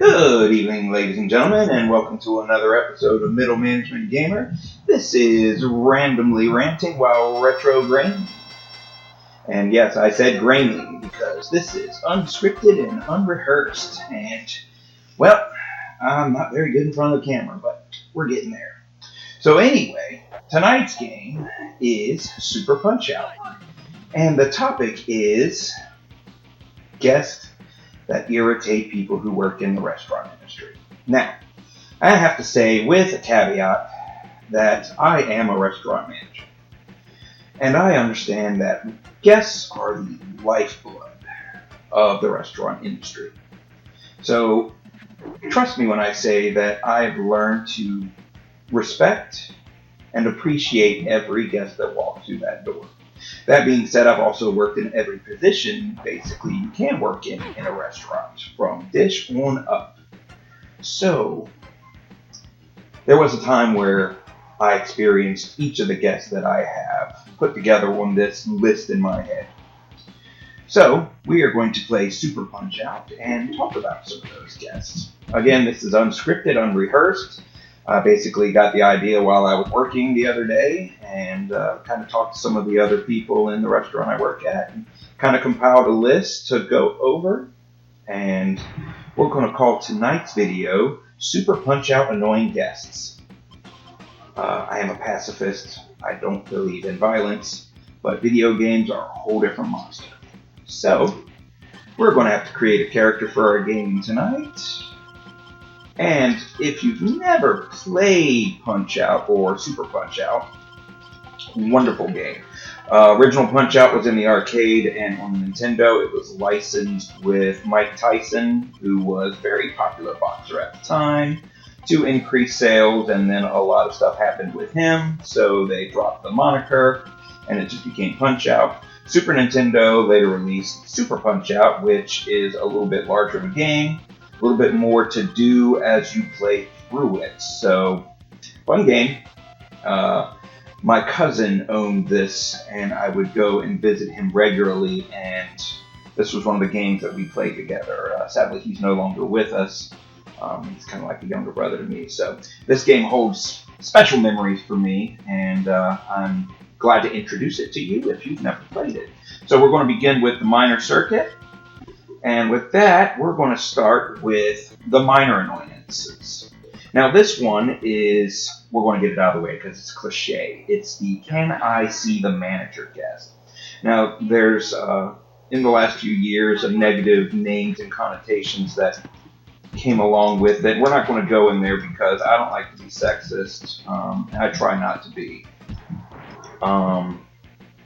Good evening, ladies and gentlemen, and welcome to another episode of Middle Management Gamer. This is Randomly Ranting While Retrograding. And yes, I said graining because this is unscripted and unrehearsed. And, well, I'm not very good in front of the camera, but we're getting there. So anyway, tonight's game is Super Punchout. And the topic is guests that irritate people who work in the restaurant industry. Now, I have to say with a caveat that I am a restaurant manager. And I understand that guests are the lifeblood of the restaurant industry. So, trust me when I say that I've learned to respect and appreciate every guest that walks through that door. That being said, I've also worked in every position, basically, you can work in a restaurant, from dish on up. So, there was a time where I experienced each of the guests that I have put together on this list in my head. So, we are going to play Super Punchout and talk about some of those guests. Again, this is unscripted, unrehearsed. I basically got the idea while I was working the other day and kind of talked to some of the other people in the restaurant I work at and kind of compiled a list to go over. And we're going to call tonight's video Super Punchout Annoying Guests. I am a pacifist. I don't believe in violence, but video games are a whole different monster. So, we're going to have to create a character for our game tonight. And if you've never played Punch-Out or Super Punch-Out, wonderful game. Original Punch-Out was in the arcade and on the Nintendo. It was licensed with Mike Tyson, who was a very popular boxer at the time, to increase sales, and then a lot of stuff happened with him, so they dropped the moniker, and it just became Punch-Out. Super Nintendo later released Super Punch-Out, which is a little bit larger of a game. A little bit more to do as you play through it. So, fun game. My cousin owned this, and I would go and visit him regularly, and this was one of the games that we played together. Sadly, he's no longer with us. He's kind of like a younger brother to me. So, this game holds special memories for me, and I'm glad to introduce it to you if you've never played it. So, we're going to begin with the minor circuit. And with that, we're going to start with the minor annoyances. Now this one is, we're going to get it out of the way because it's cliche. It's the can I see the manager guest. Now there's, in the last few years, negative names and connotations that came along with it. We're not going to go in there because I don't like to be sexist. I try not to be.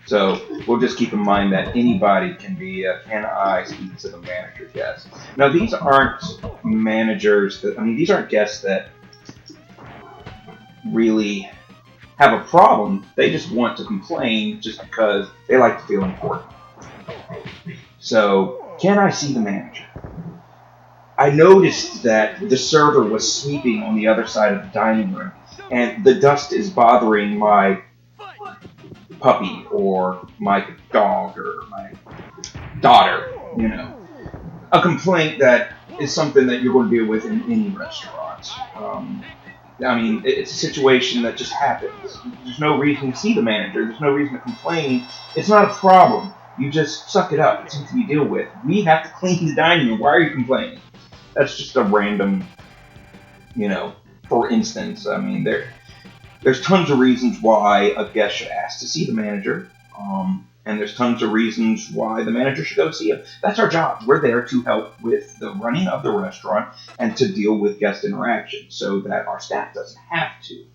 So we'll just keep in mind that anybody can be a can I speak to the manager guest. Now these aren't managers these aren't guests that really have a problem. They just want to complain just because they like to feel important. So, can I see the manager? I noticed that the server was sweeping on the other side of the dining room, and the dust is bothering my puppy or my dog or my daughter, A complaint that is something that you're going to deal with in any restaurant. It's a situation that just happens. There's no reason to see the manager. There's no reason to complain. It's not a problem. You just suck it up. It's something you deal with. We have to clean the dining room. Why are you complaining? That's just a random, for instance. There's tons of reasons why a guest should ask to see the manager, and there's tons of reasons why the manager should go see him. That's our job. We're there to help with the running of the restaurant and to deal with guest interaction so that our staff doesn't have to.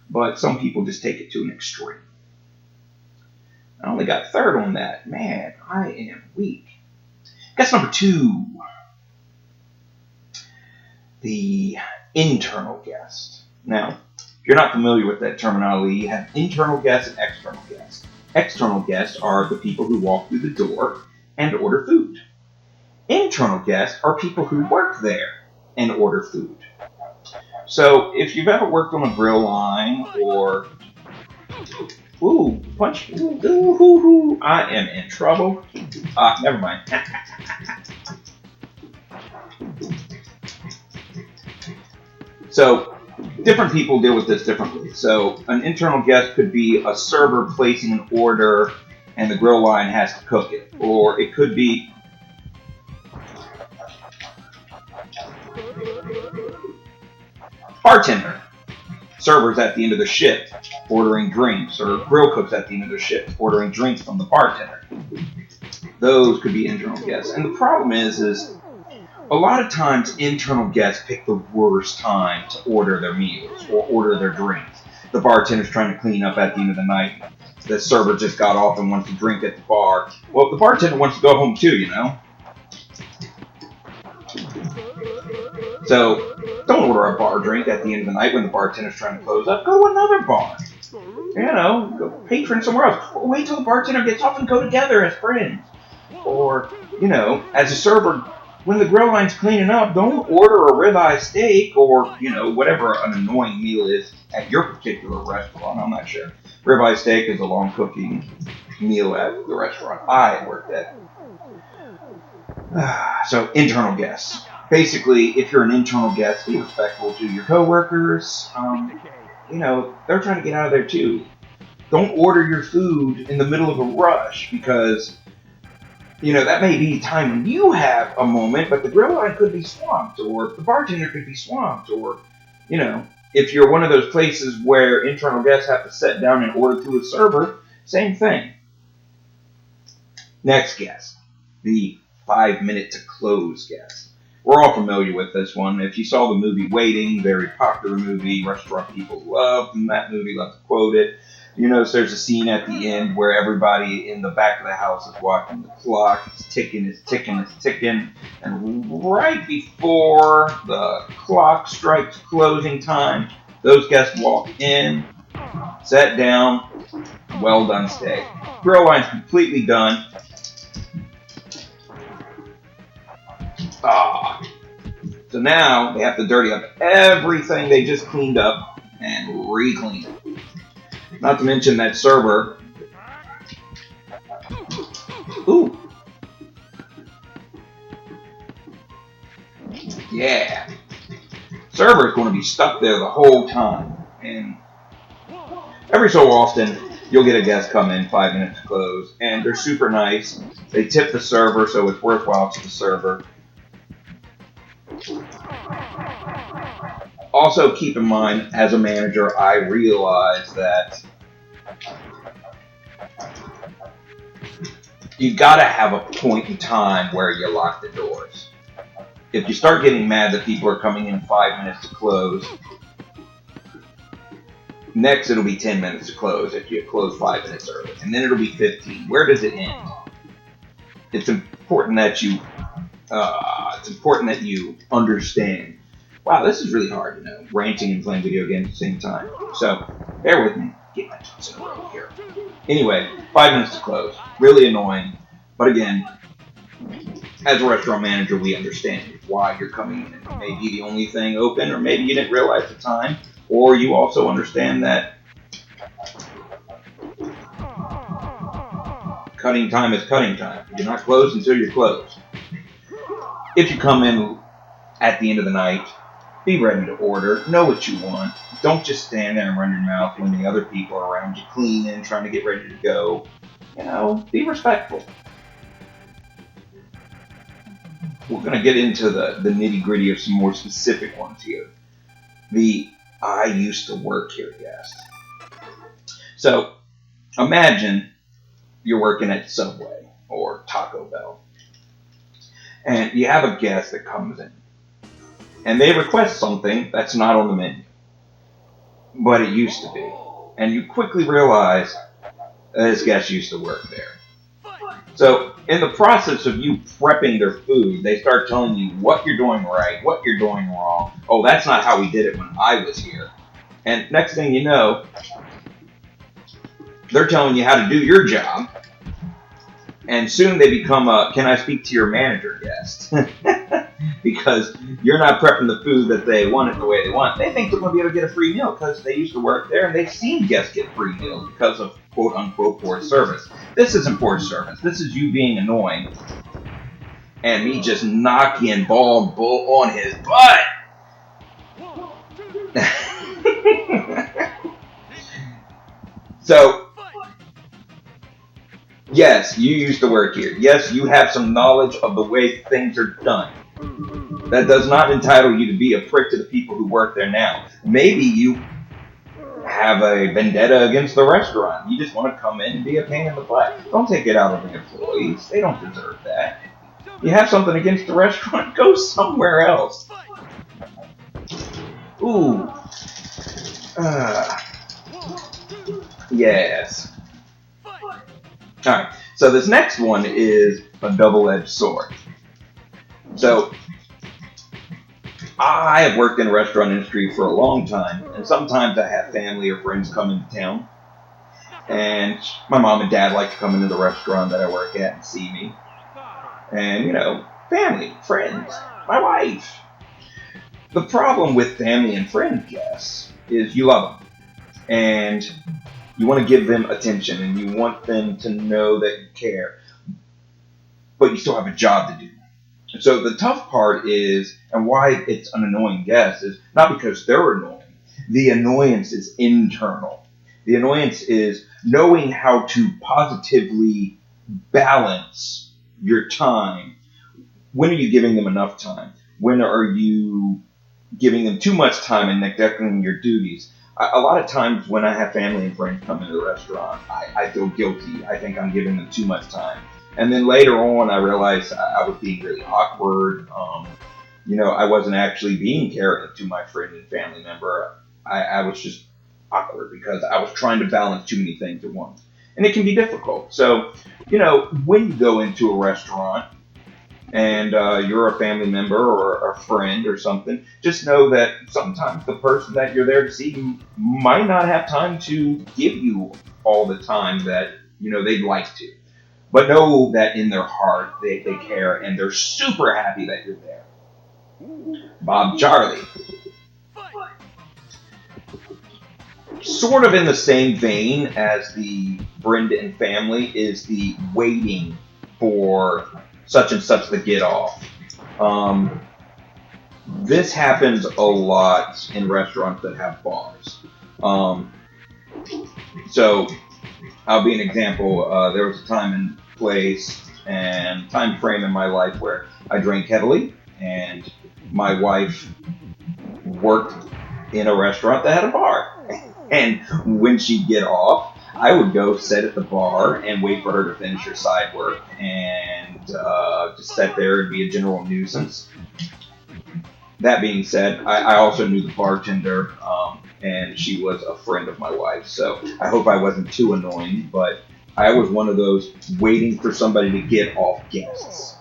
But some people just take it to an extreme. I only got third on that. Man, I am weak. Guest number 2. The internal guest. Now, if you're not familiar with that terminology, you have internal guests and external guests. External guests are the people who walk through the door and order food. Internal guests are people who work there and order food. So if you've ever worked on a grill line or I am in trouble. Never mind. So different people deal with this differently. So an internal guest could be a server placing an order and the grill line has to cook it. Or it could be bartender, servers at the end of the shift ordering drinks, or grill cooks at the end of their shift ordering drinks from the bartender. Those could be internal guests. And the problem is a lot of times internal guests pick the worst time to order their meals or order their drinks. The bartender's trying to clean up at the end of the night. The server just got off and wants to drink at the bar. Well, the bartender wants to go home too, you know? So, don't order a bar drink at the end of the night when the bartender's trying to close up. Go to another bar. You know, go patron somewhere else. Or wait till the bartender gets off and go together as friends. Or, you know, as a server, when the grill line's cleaning up, don't order a ribeye steak or, you know, whatever an annoying meal is at your particular restaurant. I'm not sure. Ribeye steak is a long cooking meal at the restaurant I worked at. So, internal guests. Basically, if you're an internal guest, be respectful to your coworkers. You know, they're trying to get out of there too. Don't order your food in the middle of a rush because, you know, that may be time when you have a moment, but the grill line could be swamped, or the bartender could be swamped, or, you know, if you're one of those places where internal guests have to sit down and order through a server, same thing. Next guest, the 5-minute to close guest. We're all familiar with this one. If you saw the movie Waiting, very popular movie, restaurant people loved that movie, love to quote it. You notice there's a scene at the end where everybody in the back of the house is watching the clock. It's ticking, it's ticking, it's ticking. And right before the clock strikes closing time, those guests walk in, sat down, well done steak. Grill line's completely done. So now they have to dirty up everything they just cleaned up and re-clean it. Not to mention that server. Ooh. Yeah. Server is going to be stuck there the whole time. And every so often, you'll get a guest come in 5 minutes to close, and they're super nice. They tip the server, so it's worthwhile to the server. Also, keep in mind, as a manager, I realize that you gotta have a point in time where you lock the doors. If you start getting mad that people are coming in 5 minutes to close, next it'll be 10 minutes to close if you close 5 minutes early, and then it'll be 15. Where does it end? It's important that you understand. Wow, this is really hard, you know, ranting and playing video games at the same time. So, bear with me. Get my ducks in a row here. Anyway, 5 minutes to close. Really annoying. But again, as a restaurant manager, we understand why you're coming in. It may be the only thing open, or maybe you didn't realize the time, or you also understand that cutting time is cutting time. You're not closed until you're closed. If you come in at the end of the night, be ready to order. Know what you want. Don't just stand there and run your mouth when the other people are around you cleaning, trying to get ready to go. You know, be respectful. We're going to get into the nitty-gritty of some more specific ones here. The I used to work here guest. So, imagine you're working at Subway or Taco Bell, and you have a guest that comes in, and they request something that's not on the menu, but it used to be. And you quickly realize this guest used to work there. So, in the process of you prepping their food, they start telling you what you're doing right, what you're doing wrong. Oh, that's not how we did it when I was here. And next thing you know, they're telling you how to do your job. And soon they become a, can I speak to your manager guest? Because you're not prepping the food that they want it the way they want. They think they're going to be able to get a free meal because they used to work there and they've seen guests get free meals because of quote-unquote poor service. This isn't poor service. This is you being annoying and me just knocking bald bull on his butt. So, yes, you used the word here. Yes, you have some knowledge of the way things are done. That does not entitle you to be a prick to the people who work there now. Maybe you have a vendetta against the restaurant. You just want to come in and be a pain in the butt. Don't take it out on the employees. They don't deserve that. You have something against the restaurant, go somewhere else. Ooh. Yes. Alright, so this next one is a double-edged sword. So, I have worked in the restaurant industry for a long time, and sometimes I have family or friends come into town. And my mom and dad like to come into the restaurant that I work at and see me. And, family, friends, my wife. The problem with family and friend guests is you love them. And you want to give them attention and you want them to know that you care. But you still have a job to do. So the tough part is, and why it's an annoying guest, is not because they're annoying. The annoyance is internal. The annoyance is knowing how to positively balance your time. When are you giving them enough time? When are you giving them too much time and neglecting your duties? A lot of times when I have family and friends come into the restaurant, I feel guilty. I think I'm giving them too much time. And then later on, I realized I was being really awkward. I wasn't actually being caring to my friend and family member. I was just awkward because I was trying to balance too many things at once. And it can be difficult. So, when you go into a restaurant and you're a family member or a friend or something, just know that sometimes the person that you're there to see might not have time to give you all the time that, they'd like to. But know that in their heart, they care and they're super happy that you're there. Bob Charlie. Sort of in the same vein as the Brendan family is the waiting for such and such to get off. This happens a lot in restaurants that have bars. So I'll be an example. There was a time and place and time frame in my life where I drank heavily, and my wife worked in a restaurant that had a bar. And when she'd get off, I would go sit at the bar and wait for her to finish her side work and just sit there and be a general nuisance. That being said, I also knew the bartender, and she was a friend of my wife, so I hope I wasn't too annoying, but I was one of those waiting for somebody to get off guests.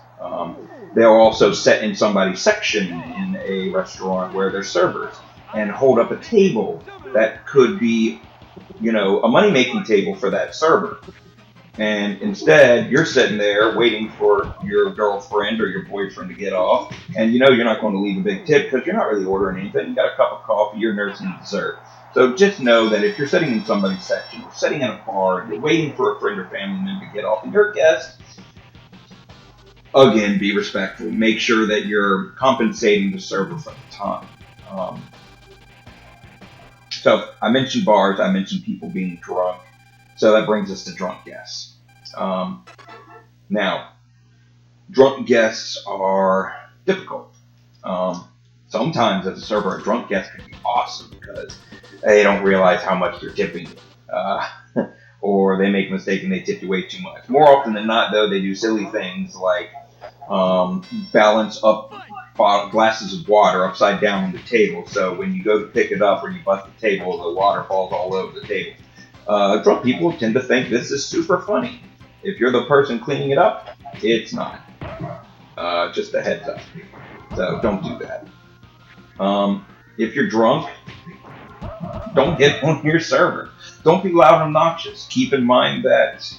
They'll also sit in somebody's section in a restaurant where they're servers and hold up a table that could be, a money-making table for that server. And instead, you're sitting there waiting for your girlfriend or your boyfriend to get off, and you're not going to leave a big tip because you're not really ordering anything. You got a cup of coffee, you're nursing dessert. So just know that if you're sitting in somebody's section or sitting in a bar and you're waiting for a friend or family member to get off and you're a guest, again, be respectful. Make sure that you're compensating the server for the time. So I mentioned bars, I mentioned people being drunk. So that brings us to drunk guests. Now, drunk guests are difficult. Sometimes as a server, a drunk guest can be awesome because they don't realize how much they're tipping you. Or they make a mistake and they tip you way too much. More often than not, though, they do silly things like balance up glasses of water upside down on the table. So when you go to pick it up or you bust the table, the water falls all over the table. Drunk people tend to think this is super funny. If you're the person cleaning it up, it's not. Just a heads up. So don't do that. If you're drunk, don't get on your server. Don't be loud and obnoxious. Keep in mind that,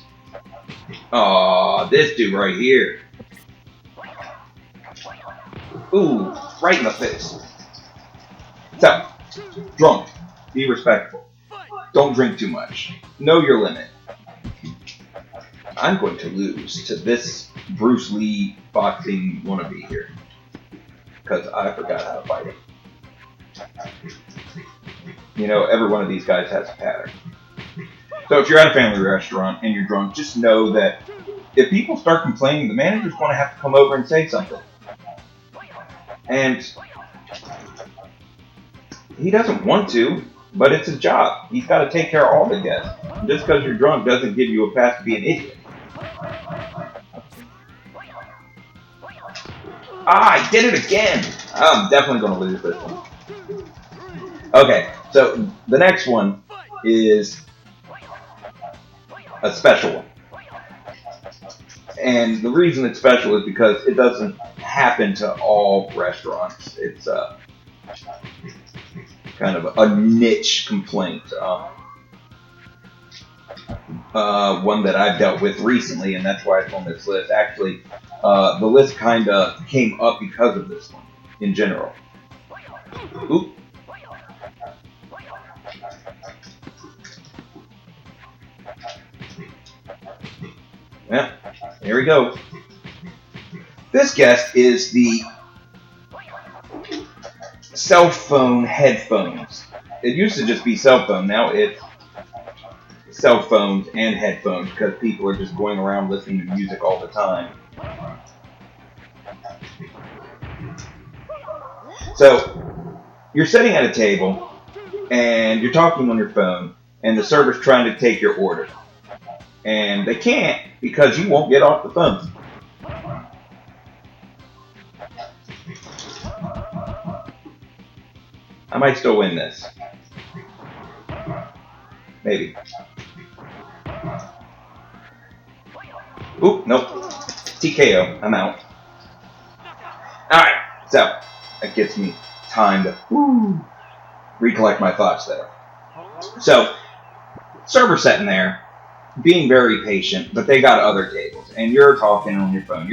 this dude right here. Ooh, right in the face. So, drunk, be respectful. Don't drink too much. Know your limit. I'm going to lose to this Bruce Lee boxing wannabe here. Because I forgot how to fight it. every one of these guys has a pattern. So if you're at a family restaurant and you're drunk, just know that if people start complaining, the manager's going to have to come over and say something. And he doesn't want to, but it's his job. He's got to take care of all the guests. And just because you're drunk doesn't give you a pass to be an idiot. I did it again! I'm definitely going to lose this one. Okay, so the next one is a special one. And the reason it's special is because it doesn't happen to all restaurants. It's kind of a niche complaint. One that I've dealt with recently, and that's why it's on this list. Actually, the list kind of came up because of this one in general. Oop. Yeah, here we go. This guest is the cell phone headphones. It used to just be cell phone. Now it's cell phones and headphones because people are just going around listening to music all the time. So you're sitting at a table and you're talking on your phone and the server's trying to take your order. And they can't because you won't get off the phone. I might still win this. Maybe. Oop, nope. TKO. I'm out. Alright, so that gives me time to recollect my thoughts there. So, server's sitting there, being very patient, but they got other tables, and you're talking on your phone.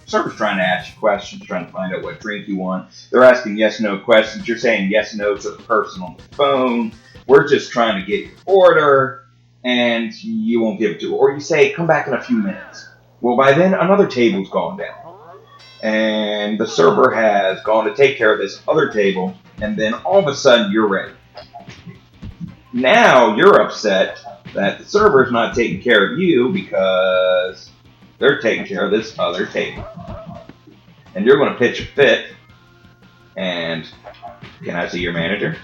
Server's trying to ask you questions, trying to find out what drink you want. They're asking yes/no questions. You're saying yes/no to the person on the phone. We're just trying to get your order, and you won't give it to her. Or you say, come back in a few minutes. Well, by then, another table's gone down. And the server has gone to take care of this other table, and then all of a sudden, you're ready. Now, you're upset that the server's not taking care of you because they're taking care of this other table. And you're going to pitch a fit. And can I see your manager?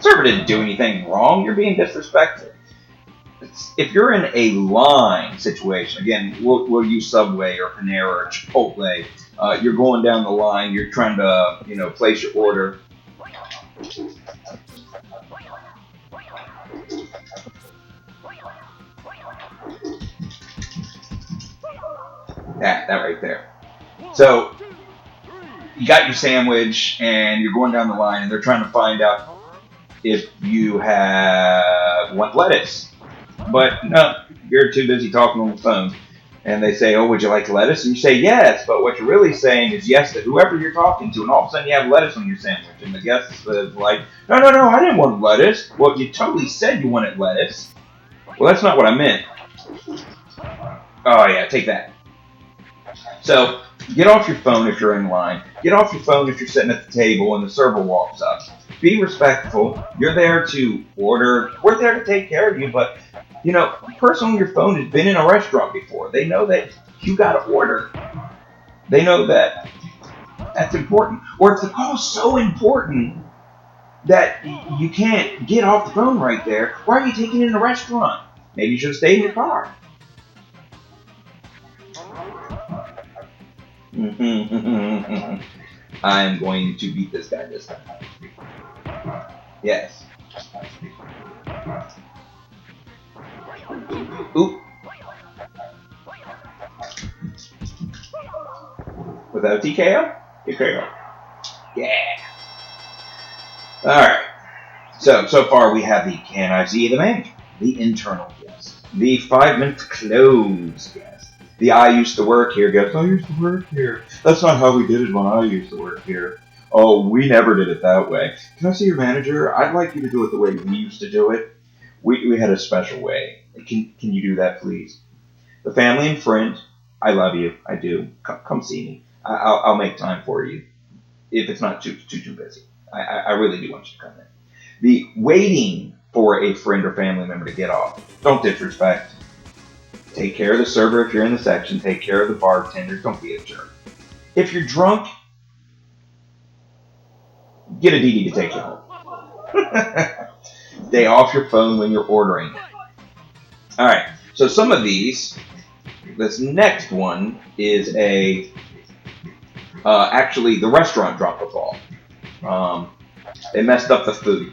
Server didn't do anything wrong. You're being disrespectful. If you're in a line situation, again, we'll use Subway or Panera or Chipotle. You're going down the line. You're trying to, place your order. That right there. So, you got your sandwich, and you're going down the line, and they're trying to find out if you want lettuce. But no, you're too busy talking on the phone. And they say, oh, would you like lettuce? And you say yes, but what you're really saying is yes to whoever you're talking to, and all of a sudden you have lettuce on your sandwich. And the guest is like, no, I didn't want lettuce. Well, you totally said you wanted lettuce. Well, that's not what I meant. Oh, yeah, take that. So, get off your phone if you're in line. Get off your phone if you're sitting at the table and the server walks up. Be respectful. You're there to order. We're there to take care of you, but, the person on your phone has been in a restaurant before. They know that you got to order. They know that that's important. Or if the call's so important that you can't get off the phone right there, why are you taking it in a restaurant? Maybe you should have stayed in your car. I'm going to beat this guy this time. Yes. Oop. Was that a TKO? TKO. Yeah. Alright. So far we have the can I see the manager, the internal guest, the 5 minutes to close guest, the I used to work here guest. I used to work here. That's not how we did it when I used to work here. Oh, we never did it that way. Can I see your manager? I'd like you to do it the way we used to do it. We had a special way. Can you do that, please? The family and friend, I love you. I do. Come see me. I'll make time for you if it's not too busy. I really do want you to come in. The waiting for a friend or family member to get off. Don't disrespect. Take care of the server if you're in the section. Take care of the bartender. Don't be a jerk. If you're drunk, get a DD to take you home. Stay off your phone when you're ordering. All right. So some of these. This next one is actually the restaurant dropped the ball. They messed up the food.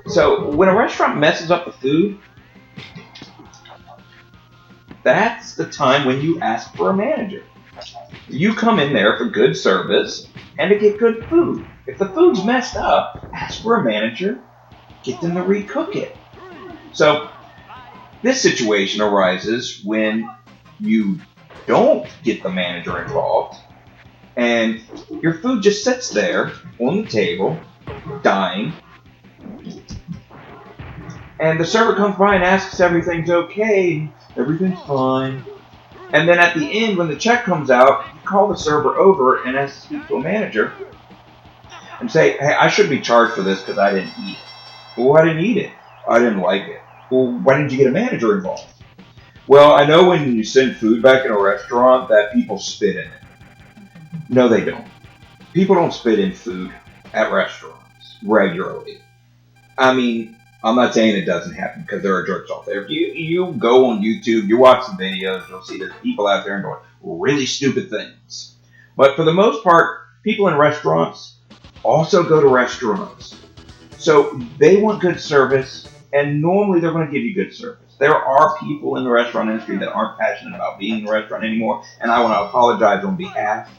So when a restaurant messes up the food, that's the time when you ask for a manager. You come in there for good service and to get good food. If the food's messed up, ask for a manager, get them to recook it. So this situation arises when you don't get the manager involved and your food just sits there on the table, dying, and the server comes by and asks everything's okay, everything's fine. And then at the end, when the check comes out, you call the server over and ask to speak to a manager and say, hey, I should be charged for this because I didn't eat it. Well, I didn't eat it. I didn't like it. Well, why didn't you get a manager involved? Well, I know when you send food back in a restaurant that people spit in it. No, they don't. People don't spit in food at restaurants regularly. I mean, I'm not saying it doesn't happen because there are jerks out there. If you go on YouTube, you watch some videos, you'll see there's people out there doing really stupid things. But for the most part, people in restaurants also go to restaurants. So they want good service, and normally they're going to give you good service. There are people in the restaurant industry that aren't passionate about being in the restaurant anymore, and I want to apologize on behalf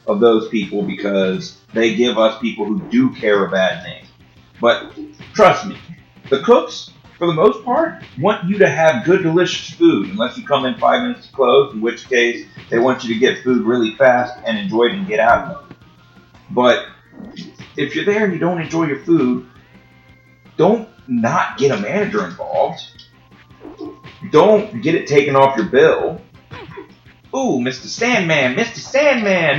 of those people because they give us people who do care a bad name. But trust me, the cooks, for the most part, want you to have good, delicious food, unless you come in 5 minutes to close, in which case they want you to get food really fast and enjoy it and get out of it. But if you're there and you don't enjoy your food, don't not get a manager involved. Don't get it taken off your bill. Ooh, Mr. Sandman,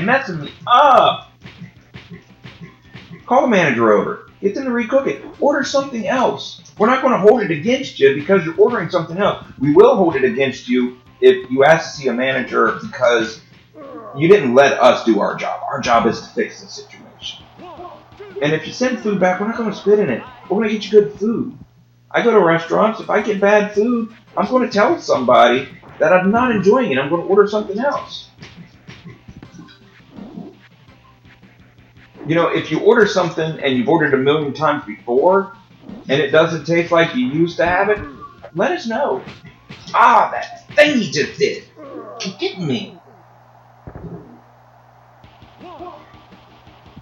messing me up. Call the manager over. Get them to recook it. Order something else. We're not going to hold it against you because you're ordering something else. We will hold it against you if you ask to see a manager because you didn't let us do our job. Our job is to fix the situation. And if you send food back, we're not going to spit in it. We're going to get you good food. I go to restaurants. If I get bad food, I'm going to tell somebody that I'm not enjoying it. I'm going to order something else. You know, if you order something and you've ordered 1,000,000 times before and it doesn't taste like you used to have it, let us know. Ah, that thing you just did. You're kidding me.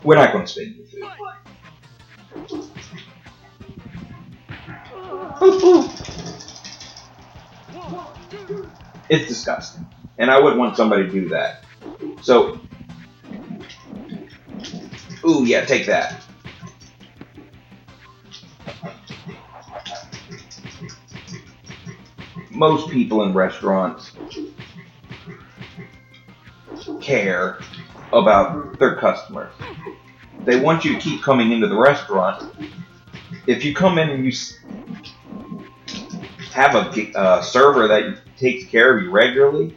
We're not going to spit in your food. It's disgusting. And I wouldn't want somebody to do that. So, ooh, yeah, take that. Most people in restaurants care about their customers. They want you to keep coming into the restaurant. If you come in and you have a server that takes care of you regularly,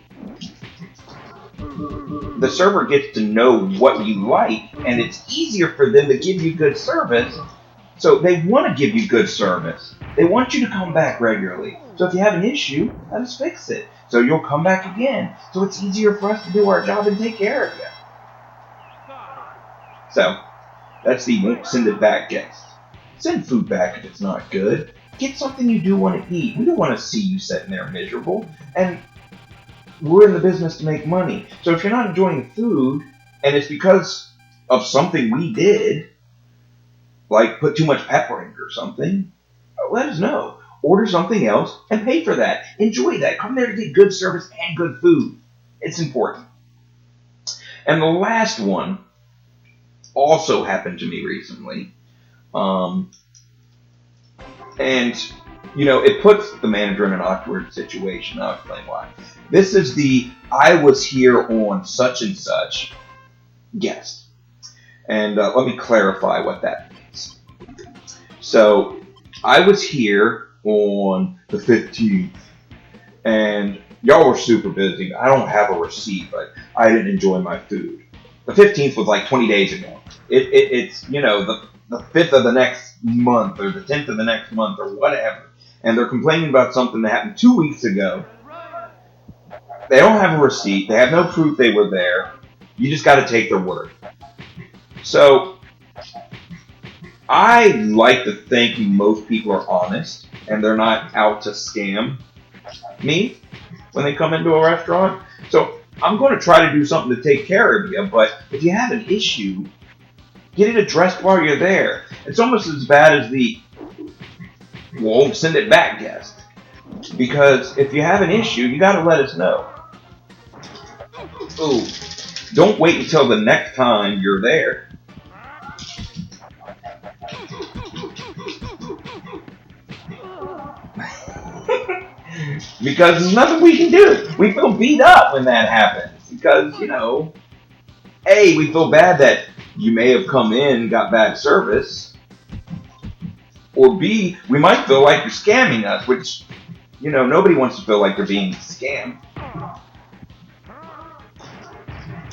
the server gets to know what you like, and it's easier for them to give you good service. So they want to give you good service. They want you to come back regularly. So if you have an issue, let us fix it. So you'll come back again. So it's easier for us to do our job and take care of you. So that's the won't send it back guest. Send food back if it's not good. Get something you do want to eat. We don't want to see you sitting there miserable. And we're in the business to make money. So if you're not enjoying the food, and it's because of something we did, like put too much pepper in it or something, let us know. Order something else and pay for that. Enjoy that. Come there to get good service and good food. It's important. And the last one also happened to me recently. And, you know, it puts the manager in an awkward situation. I'll explain why. This is the I was here on such and such guest. And let me clarify what that means. So, I was here on the 15th, and y'all were super busy. I don't have a receipt, but I didn't enjoy my food. The 15th was like 20 days ago. It's, the 5th of the next month, or the 10th of the next month, or whatever. And they're complaining about something that happened 2 weeks ago. They don't have a receipt. They have no proof they were there. You just got to take their word. So, I like to think most people are honest and they're not out to scam me when they come into a restaurant. So, I'm going to try to do something to take care of you, but if you have an issue, get it addressed while you're there. It's almost as bad as the won't send it back guest. Because if you have an issue, you got to let us know. Ooh, don't wait until the next time you're there. Because there's nothing we can do. We feel beat up when that happens. Because, A, we feel bad that you may have come in and got bad service. Or B, we might feel like you're scamming us, which, nobody wants to feel like they're being scammed.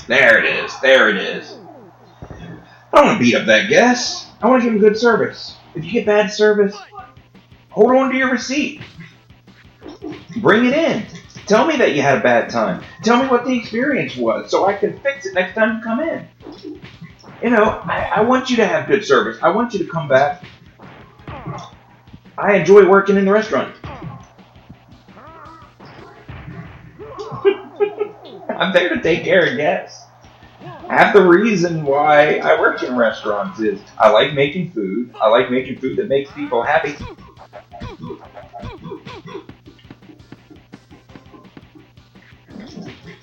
There it is. I don't want to beat up that guest. I want to give him good service. If you get bad service, hold on to your receipt. Bring it in. Tell me that you had a bad time. Tell me what the experience was so I can fix it next time you come in. I want you to have good service. I want you to come back. I enjoy working in the restaurant. I'm there to take care of guests. Half the reason why I work in restaurants is I like making food. I like making food that makes people happy.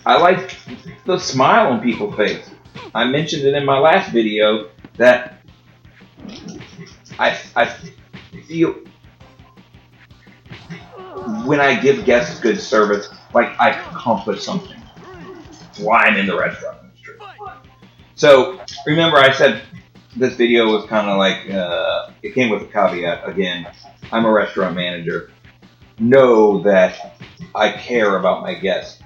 I like the smile on people's face. I mentioned it in my last video that I feel when I give guests good service, like I accomplished something while I'm in the restaurant industry. So remember I said this video was kind of like, it came with a caveat. Again, I'm a restaurant manager. Know that I care about my guests.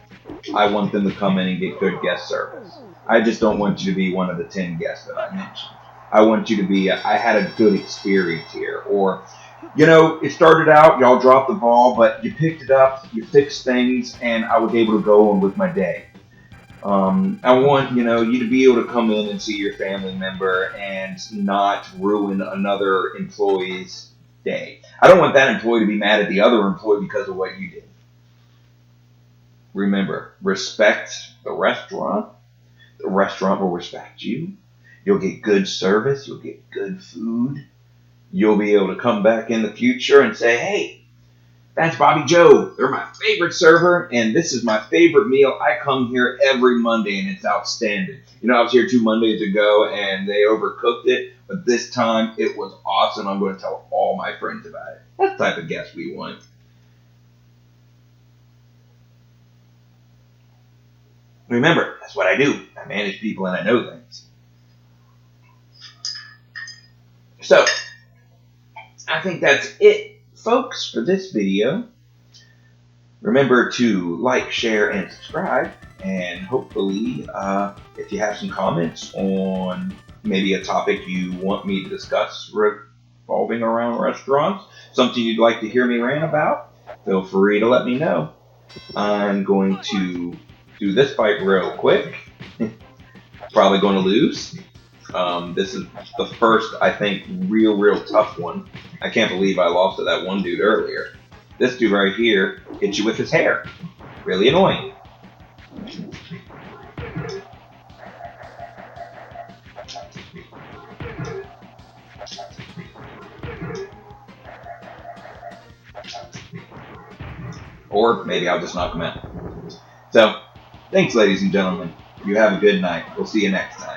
I want them to come in and get good guest service. I just don't want you to be one of the 10 guests that I mentioned. I want you to be, I had a good experience here. Or, it started out, y'all dropped the ball, but you picked it up, you fixed things, and I was able to go on with my day. I want, you to be able to come in and see your family member and not ruin another employee's day. I don't want that employee to be mad at the other employee because of what you did. Remember, respect the restaurant. The restaurant will respect you. You'll get good service. You'll get good food. You'll be able to come back in the future and say, hey, that's Bobby Joe. They're my favorite server, and this is my favorite meal. I come here every Monday, and it's outstanding. I was here 2 Mondays ago, and they overcooked it, but this time it was awesome. I'm going to tell all my friends about it. That's the type of guest we want. Remember, that's what I do. I manage people and I know things. So, I think that's it, folks, for this video. Remember to like, share, and subscribe. And hopefully, if you have some comments on maybe a topic you want me to discuss revolving around restaurants, something you'd like to hear me rant about, feel free to let me know. I'm going to do this fight real quick. Probably going to lose. This is the first, I think, real tough one. I can't believe I lost to that one dude earlier. This dude right here hits you with his hair. Really annoying. Or maybe I'll just knock him out. So, thanks, ladies and gentlemen. You have a good night. We'll see you next time.